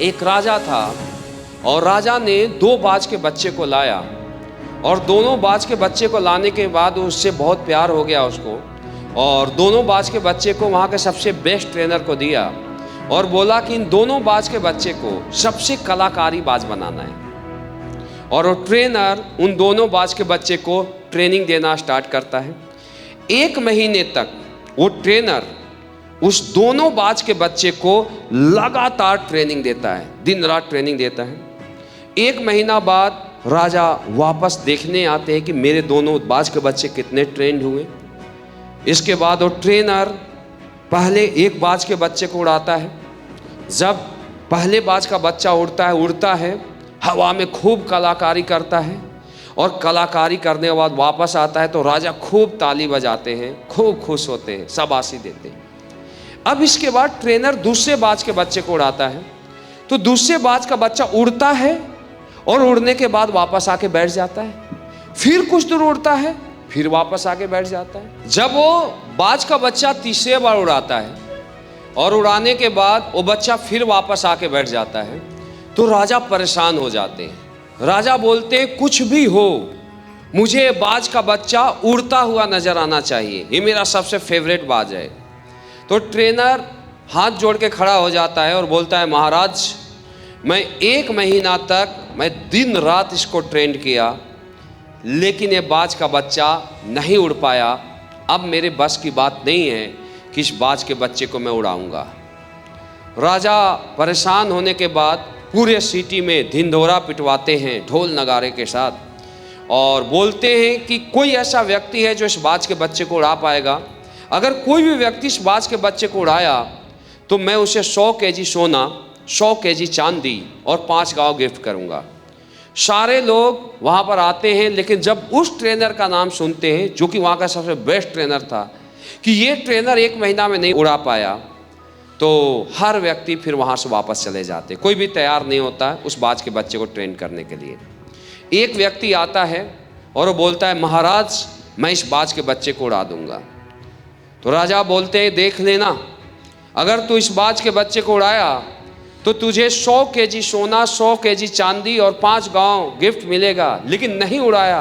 एक राजा था और राजा ने दो बाज के बच्चे को लाया और दोनों बाज के बच्चे को लाने के बाद उससे बहुत प्यार हो गया उसको, और दोनों बाज के बच्चे को वहाँ के सबसे बेस्ट ट्रेनर को दिया और बोला कि इन दोनों बाज के बच्चे को सबसे कलाकारी बाज बनाना है। और वो ट्रेनर उन दोनों बाज के बच्चे को ट्रेनिंग देना स्टार्ट करता है। 1 महीने तक वो ट्रेनर उस दोनों बाज के बच्चे को लगातार ट्रेनिंग देता है, दिन रात ट्रेनिंग देता है। 1 महीना बाद राजा वापस देखने आते हैं कि मेरे दोनों बाज के बच्चे कितने ट्रेंड हुए। इसके बाद वो ट्रेनर पहले एक बाज के बच्चे को उड़ाता है। जब पहले बाज का बच्चा उड़ता है हवा में, खूब कलाकारी करता है और कलाकारी करने के बाद वापस आता है तो राजा खूब ताली बजाते हैं, खूब खुश होते हैं, शाबाशी देते हैं। अब इसके बाद ट्रेनर दूसरे बाज के बच्चे को उड़ाता है तो दूसरे बाज का बच्चा उड़ता है और उड़ने के बाद वापस आके बैठ जाता है। फिर कुछ दूर उड़ता है, फिर वापस आके बैठ जाता है। जब वो बाज का बच्चा तीसरे बार उड़ाता है और उड़ाने के बाद वो बच्चा फिर वापस आके बैठ जाता है तो राजा परेशान हो जाते हैं। राजा बोलते हैं कुछ भी हो, मुझे बाज का बच्चा उड़ता हुआ नजर आना चाहिए, ये मेरा सबसे फेवरेट बाज है। तो ट्रेनर हाथ जोड़ के खड़ा हो जाता है और बोलता है, महाराज मैं 1 महीना तक मैं दिन रात इसको ट्रेन किया लेकिन ये बाज का बच्चा नहीं उड़ पाया। अब मेरे बस की बात नहीं है कि इस बाज के बच्चे को मैं उड़ाऊंगा। राजा परेशान होने के बाद पूरे सिटी में ढिंढोरा पिटवाते हैं ढोल नगारे के साथ और बोलते हैं कि कोई ऐसा व्यक्ति है जो इस बाज के बच्चे को उड़ा पाएगा। अगर कोई भी व्यक्ति इस बाज के बच्चे को उड़ाया तो मैं उसे 100 केजी सोना, 100 केजी चांदी और 5 गांव गिफ्ट करूंगा। सारे लोग वहां पर आते हैं, लेकिन जब उस ट्रेनर का नाम सुनते हैं जो कि वहां का सबसे बेस्ट ट्रेनर था कि ये ट्रेनर 1 महीना में नहीं उड़ा पाया, तो हर व्यक्ति फिर वहां से वापस चले जाते। कोई भी तैयार नहीं होता उस बाज के बच्चे को ट्रेन करने के लिए। एक व्यक्ति आता है और वो बोलता है, महाराज मैं इस बाज के बच्चे को उड़ा दूंगा। तो राजा बोलते हैं, देख लेना, अगर तू इस बाज के बच्चे को उड़ाया तो तुझे 100 केजी सोना, 100 केजी चांदी और 5 गांव गिफ्ट मिलेगा, लेकिन नहीं उड़ाया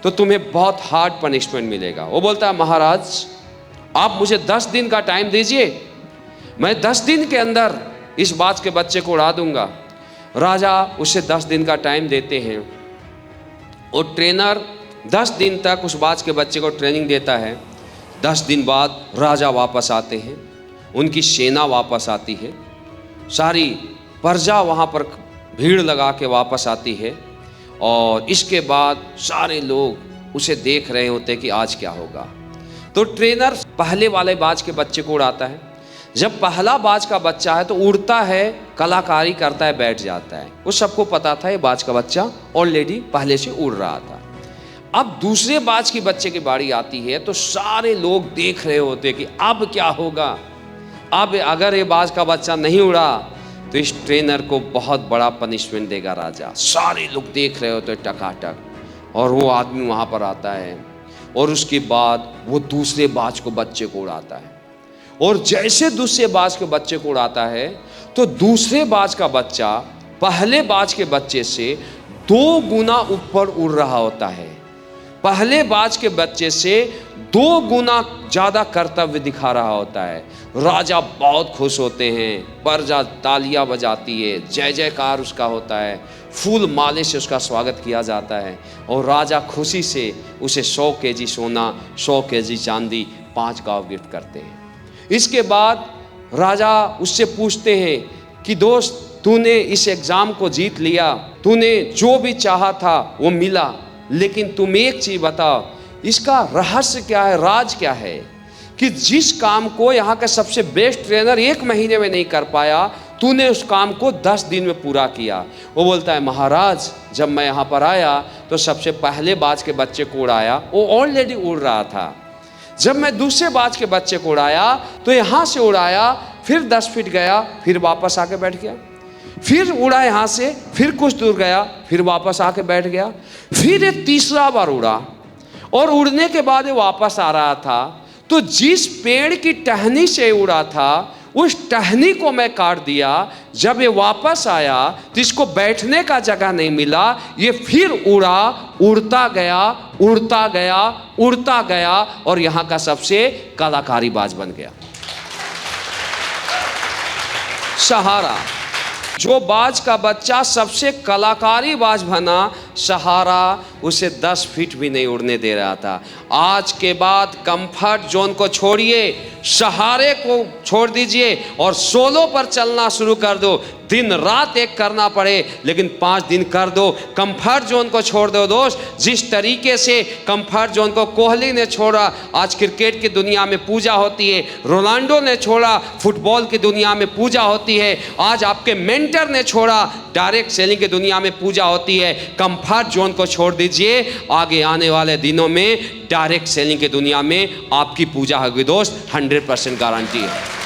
तो तुम्हें बहुत हार्ड पनिशमेंट मिलेगा। वो बोलता है, महाराज आप मुझे 10 दिन का टाइम दीजिए, मैं 10 दिन के अंदर इस बाज के बच्चे को उड़ा दूंगा। राजा उसे 10 दिन का टाइम देते हैं और ट्रेनर 10 दिन तक उस बाज के बच्चे को ट्रेनिंग देता है। 10 दिन बाद राजा वापस आते हैं, उनकी सेना वापस आती है, सारी प्रजा वहाँ पर भीड़ लगा के वापस आती है और इसके बाद सारे लोग उसे देख रहे होते कि आज क्या होगा। तो ट्रेनर पहले वाले बाज के बच्चे को उड़ाता है। जब पहला बाज का बच्चा है तो उड़ता है, कलाकारी करता है, बैठ जाता है। वो सबको पता था ये बाज का बच्चा ऑलरेडी पहले से उड़ रहा था। अब दूसरे बाज के बच्चे की बारी आती है तो सारे लोग देख रहे होते कि अब क्या होगा। अब अगर ये बाज का बच्चा नहीं उड़ा तो इस ट्रेनर को बहुत बड़ा पनिशमेंट देगा राजा। सारे लोग देख रहे होते टकाटक और वो आदमी वहाँ पर आता है और उसके बाद वो दूसरे बाज को बच्चे को उड़ाता है और जैसे दूसरे बाज के बच्चे को उड़ाता है तो दूसरे बाज का बच्चा पहले बाज के बच्चे से 2 गुना ऊपर उड़ रहा होता है। पहले बाज के बच्चे से 2 गुना ज़्यादा कर्तव्य दिखा रहा होता है। राजा बहुत खुश होते हैं, प्रजा तालियां बजाती है, जय जयकार उसका होता है, फूल माले से उसका स्वागत किया जाता है और राजा खुशी से उसे 100 केजी सोना, 100 केजी चांदी, 5 गांव गिफ्ट करते हैं। इसके बाद राजा उससे पूछते हैं कि दोस्त, तूने इस एग्ज़ाम को जीत लिया, तूने जो भी चाहा था वो मिला, लेकिन तुम एक चीज़ बताओ, इसका रहस्य क्या है, राज क्या है कि जिस काम को यहाँ का सबसे बेस्ट ट्रेनर 1 महीने में नहीं कर पाया, तूने उस काम को 10 दिन में पूरा किया। वो बोलता है, महाराज जब मैं यहाँ पर आया तो सबसे पहले बाज के बच्चे को उड़ाया, वो ऑलरेडी उड़ रहा था। जब मैं दूसरे बाज के बच्चे को उड़ाया तो यहाँ से उड़ाया, फिर 10 फीट गया, फिर वापस आके बैठ गया, फिर उड़ा यहाँ से, फिर कुछ दूर गया, फिर वापस आके बैठ गया, फिर ये तीसरा बार उड़ा और उड़ने के बाद ये वापस आ रहा था तो जिस पेड़ की टहनी से उड़ा था उस टहनी को मैं काट दिया। जब ये वापस आया तो इसको बैठने का जगह नहीं मिला, ये फिर उड़ा, उड़ता गया, उड़ता गया, उड़ता गया और यहाँ का सबसे कलाकारी बाज बन गया। सहारा, जो बाज का बच्चा सबसे कलाकारी बाज बना, सहारा उसे 10 फीट भी नहीं उड़ने दे रहा था। आज के बाद कंफर्ट जोन को छोड़िए, सहारे को छोड़ दीजिए और सोलो पर चलना शुरू कर दो। दिन रात एक करना पड़े लेकिन 5 दिन कर दो। कंफर्ट जोन को छोड़ दो दोस्त। जिस तरीके से कंफर्ट जोन को कोहली ने छोड़ा, आज क्रिकेट की दुनिया में पूजा होती है। रोनाल्डो ने छोड़ा, फुटबॉल की दुनिया में पूजा होती है। आज आपके मेंटर ने छोड़ा, डायरेक्ट सेलिंग की दुनिया में पूजा होती है। कंफर्ट जोन को छोड़ दीजिए, आगे आने वाले दिनों में डायरेक्ट सेलिंग की दुनिया में आपकी पूजा होगी दोस्त, 100% गारंटी है।